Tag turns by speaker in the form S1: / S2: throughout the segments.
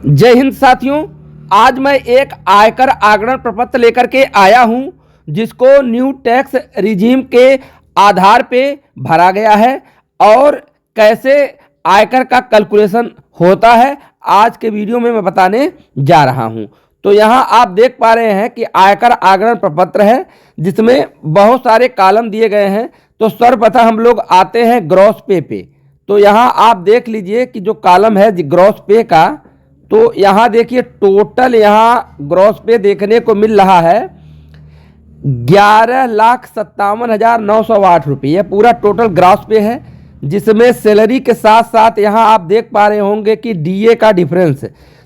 S1: जय हिंद साथियों। आज मैं एक आयकर आगरण प्रपत्र लेकर के आया हूं जिसको न्यू टैक्स रिजीम के आधार पे भरा गया है और कैसे आयकर का कैलकुलेशन होता है आज के वीडियो में मैं बताने जा रहा हूं। तो यहां आप देख पा रहे हैं कि आयकर आगरण प्रपत्र है जिसमें बहुत सारे कॉलम दिए गए हैं। तो सर्वप्रथम हम लोग आते हैं ग्रॉस पे। तो यहाँ आप देख लीजिए कि जो कॉलम है ग्रॉस पे का, तो यहाँ देखिए टोटल यहाँ ग्रॉस पे देखने को मिल रहा है 11,57,908 रुपये। यह पूरा टोटल ग्रॉस पे है जिसमें सैलरी के साथ साथ यहाँ आप देख पा रहे होंगे कि डीए का डिफरेंस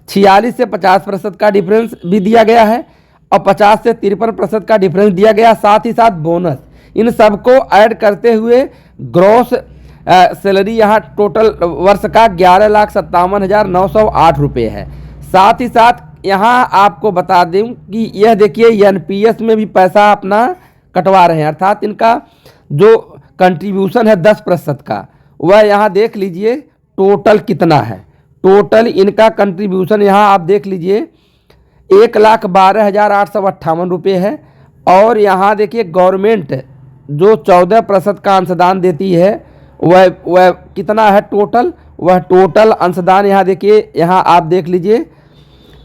S1: 46 से 50% का डिफरेंस भी दिया गया है और 50 से 53% का डिफरेंस दिया गया, साथ ही साथ बोनस। इन सबको ऐड करते हुए ग्रॉस सैलरी यहाँ टोटल वर्ष का 11,57,908 रुपये है। साथ ही साथ यहाँ आपको बता दूं कि यह देखिए एनपीएस में भी पैसा अपना कटवा रहे हैं, अर्थात इनका जो कंट्रीब्यूशन है 10% का, वह यहाँ देख लीजिए टोटल कितना है। टोटल इनका कंट्रीब्यूशन यहाँ आप देख लीजिए 1,12,858 रुपये है। और यहाँ देखिए गवर्नमेंट जो 14% का अंशदान देती है वह कितना है टोटल, वह टोटल अंशदान यहाँ देखिए, यहाँ आप देख लीजिए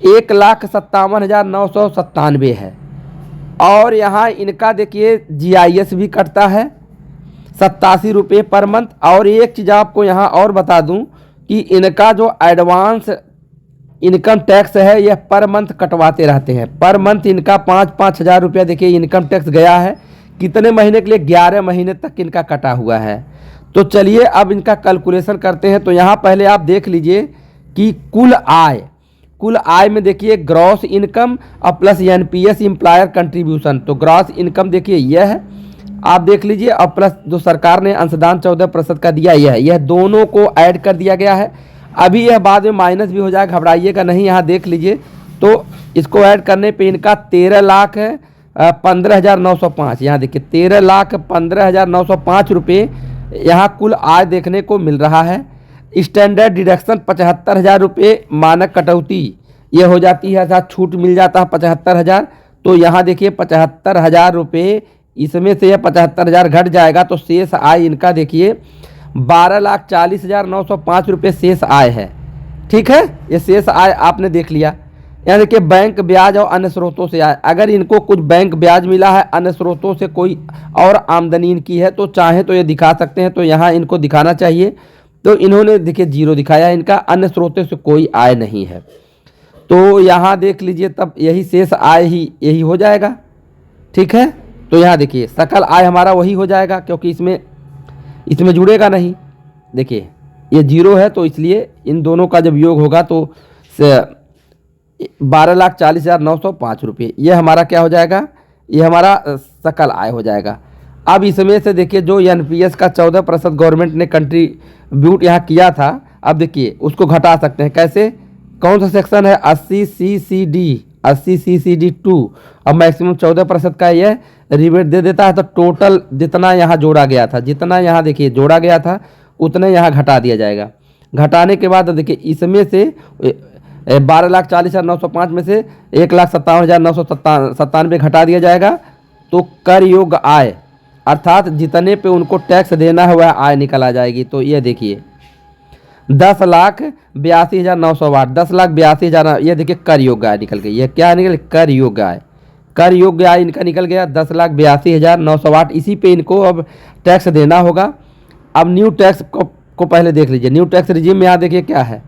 S1: 1,57,997 है। और यहाँ इनका देखिए जीआईएस भी कटता है 87 रुपये पर मंथ। और एक चीज़ आपको यहाँ और बता दूँ कि इनका जो एडवांस इनकम टैक्स है यह पर मंथ कटवाते रहते हैं। पर मंथ इनका 5-5 हज़ार रुपया देखिए इनकम टैक्स गया है। कितने महीने के लिए? 11 महीने तक इनका कटा हुआ है। तो चलिए अब इनका कैलकुलेशन करते हैं। तो यहाँ पहले आप देख लीजिए कि कुल आय में देखिए ग्रॉस इनकम और प्लस एनपीएस एम्प्लॉयर कंट्रीब्यूशन। तो ग्रॉस इनकम देखिए यह है, आप देख लीजिए, और प्लस जो सरकार ने अंशदान 14% का दिया यह दोनों को ऐड कर दिया गया है। अभी यह बाद में माइनस भी हो जाएगा, घबराइएगा नहीं। यहाँ देख लीजिए तो इसको ऐड करने पे इनका 13,15,905, यहाँ देखिए 13,15,905 रुपये यहाँ कुल आय देखने को मिल रहा है। स्टैंडर्ड डिडक्शन 75,000 रुपये, मानक कटौती ये हो जाती है, अर्थात छूट मिल जाता है 75,000। तो यहाँ देखिए 75,000 रुपये, इसमें से यह 75,000 घट जाएगा तो शेष आय इनका देखिए 12,40,905 रुपये शेष आय है। ठीक है, ये शेष आय आपने देख लिया। यहाँ देखिए बैंक ब्याज और अन्य स्रोतों से आए, अगर इनको कुछ बैंक ब्याज मिला है, अन्य स्रोतों से कोई और आमदनी इनकी है तो चाहे तो ये दिखा सकते हैं। तो यहाँ इनको दिखाना चाहिए, तो इन्होंने देखिए 0 दिखाया, इनका अन्य स्रोतों से कोई आय नहीं है। तो यहाँ देख लीजिए तब यही शेष आय ही यही हो जाएगा। ठीक है, तो यहाँ देखिए सकल आय हमारा वही हो जाएगा क्योंकि इसमें जुड़ेगा नहीं। देखिए ये 0 है तो इसलिए इन दोनों का जब योग होगा तो 12,40,905 रुपये ये हमारा क्या हो जाएगा, ये हमारा सकल आय हो जाएगा। अब इसमें से देखिए जो एनपीएस का 14% गवर्नमेंट ने कंट्रीब्यूट यहाँ किया था, अब देखिए उसको घटा सकते हैं। कैसे? कौन सा सेक्शन है? 80CCD2। अब मैक्सिमम 14% का यह रिबेट दे देता है। तो टोटल जितना यहाँ जोड़ा गया था, जितना यहाँ देखिए जोड़ा गया था उतने यहाँ घटा दिया जाएगा। घटाने के बाद देखिए इसमें से 12,40,905 में से 1,57,997 घटा दिया जाएगा। तो कर योग्य आय, अर्थात जितने पे उनको टैक्स देना है वह आय निकल आ जाएगी। तो ये देखिए 10,82,908, 10,82,000 ये देखिए कर योग्य आय निकल गई। ये क्या निकल? कर योग्य आय। कर योग्य आय इनका निकल गया 10,82,908। इसी पे इनको अब टैक्स देना होगा। अब न्यू टैक्स को पहले देख लीजिए। न्यू टैक्स रिजीम में यहाँ देखिए क्या है,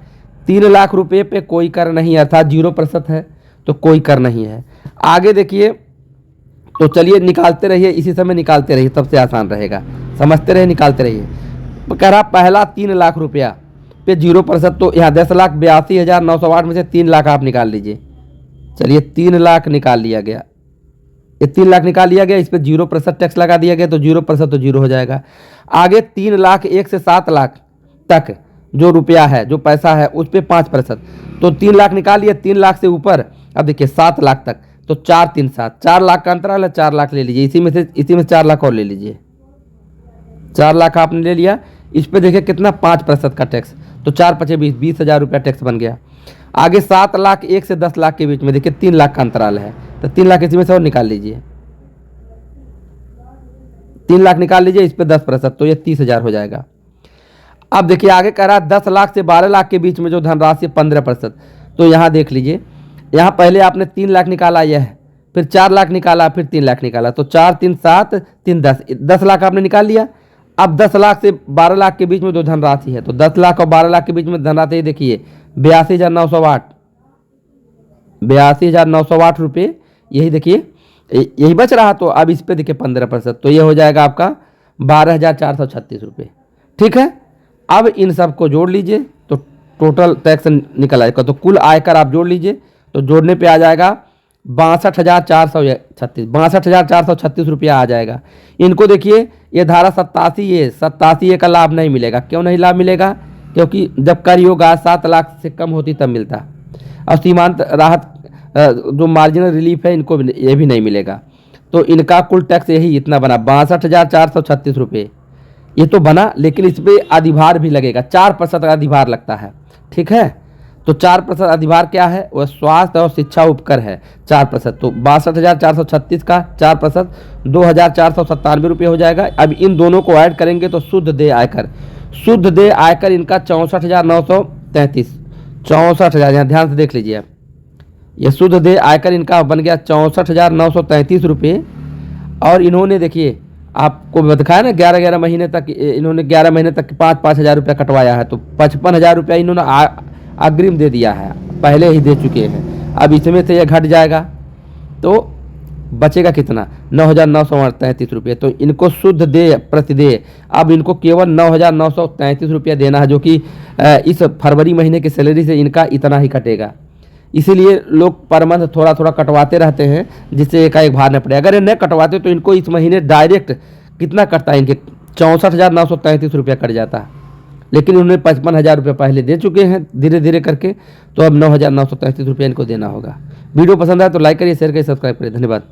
S1: 3 लाख रुपये पे कोई कर नहीं है, अर्थात 0% है तो कोई कर नहीं है। आगे देखिए, तो चलिए निकालते रहिए, इसी समय निकालते रहिए, सबसे आसान रहेगा, समझते रहिए, निकालते रहिए। कह रहा पहला 3 लाख रुपया पे 0%, तो यहाँ 10,82,908 में से 3 लाख आप निकाल लीजिए। चलिए 3 लाख निकाल लिया गया, ये 3 लाख निकाल लिया गया, इस पर 0% टैक्स लगा दिया गया तो 0% तो 0 हो जाएगा। आगे 3 लाख 1 से 7 लाख तक जो रुपया है, जो पैसा है, उस पर 5%, तो 3 लाख निकाल लिया। 3 लाख से ऊपर अब देखिए 7 लाख तक, तो 4 3 7, 4 लाख का अंतराल है, 4 लाख ले लीजिए। इसी में 4 लाख और ले लीजिए। 4 लाख आपने ले लिया। इस पे देखिए कितना 5% का टैक्स, तो 4 पचे 20, 20,000 रुपया टैक्स बन गया। आगे 7 लाख 1 से 10 लाख के बीच में देखिए 3 लाख का अंतराल है, तो 3 लाख इसी में से और निकाल लीजिए, 3 लाख निकाल लीजिए, इस पे 10%, तो ये 30,000 हो जाएगा। अब देखिए आगे कह रहा है 10 लाख से 12 लाख के बीच में जो धनराशि 15%, तो यहाँ देख लीजिए, यहाँ पहले आपने 3 लाख निकाला यह, फिर 4 लाख निकाला, फिर 3 लाख निकाला, तो 4 3 7 3 10, 10 लाख आपने निकाल लिया। अब 10 लाख से 12 लाख के बीच में जो धनराशि है, तो 10 लाख और 12 लाख के बीच में धनराशि देखिए 82,908, 82,908 रुपये, यही देखिए यही बच रहा। तो अब इस पे देखिए 15%, तो ये हो जाएगा आपका 12,436 रुपये। ठीक है, अब इन सब को जोड़ लीजिए तो टोटल टैक्स निकल आएगा। तो कुल आयकर आप जोड़ लीजिए, तो जोड़ने पे आ जाएगा 62,436 रुपया आ जाएगा। इनको देखिए ये धारा 87A का लाभ नहीं मिलेगा। क्यों नहीं लाभ मिलेगा? क्योंकि जब कर योग्य 7 लाख से कम होती तब मिलता, और सीमांत राहत जो मार्जिनल रिलीफ है इनको ये भी नहीं मिलेगा। तो इनका कुल टैक्स यही इतना बना 62,436 रुपये, ये तो बना, लेकिन इस पर अधिभार भी लगेगा, 4% अधिभार लगता है। ठीक है, तो 4% अधिभार क्या है? वह स्वास्थ्य और शिक्षा उपकर है 4%, तो 62,436 का 4% 2,497 रुपये हो जाएगा। अब इन दोनों को ऐड करेंगे तो शुद्ध देय आयकर इनका 64,933, 64,000, यहाँ ध्यान से देख लीजिए, यह शुद्ध देय आयकर इनका बन गया 64,933 रुपये। और इन्होंने देखिए आपको दिखाया ना 11 महीने तक, इन्होंने 11 महीने तक 5-5 हज़ार रुपया कटवाया है, तो 55,000 रुपया इन्होंने अग्रिम दे दिया है, पहले ही दे चुके हैं। अब इसमें से यह घट जाएगा तो बचेगा कितना? 9,933 रुपये। तो इनको शुद्ध देय प्रतिदेय अब इनको केवल 9,933 रुपया देना है, जो कि इस फरवरी महीने की सैलरी से इनका इतना ही कटेगा। इसीलिए लोग पर मंथ थोड़ा थोड़ा कटवाते रहते हैं, जिससे एकाएक भार न पड़े। अगर ये न कटवाते तो इनको इस महीने डायरेक्ट कितना कटता है? इनके 64,933 रुपया कट जाता है, लेकिन उन्होंने 55,000 रुपये पहले दे चुके हैं धीरे धीरे करके, तो अब 9,933 रुपया इनको देना होगा। वीडियो पसंद आए तो लाइक करिए, शेयर करिए, सब्सक्राइब करिए। धन्यवाद।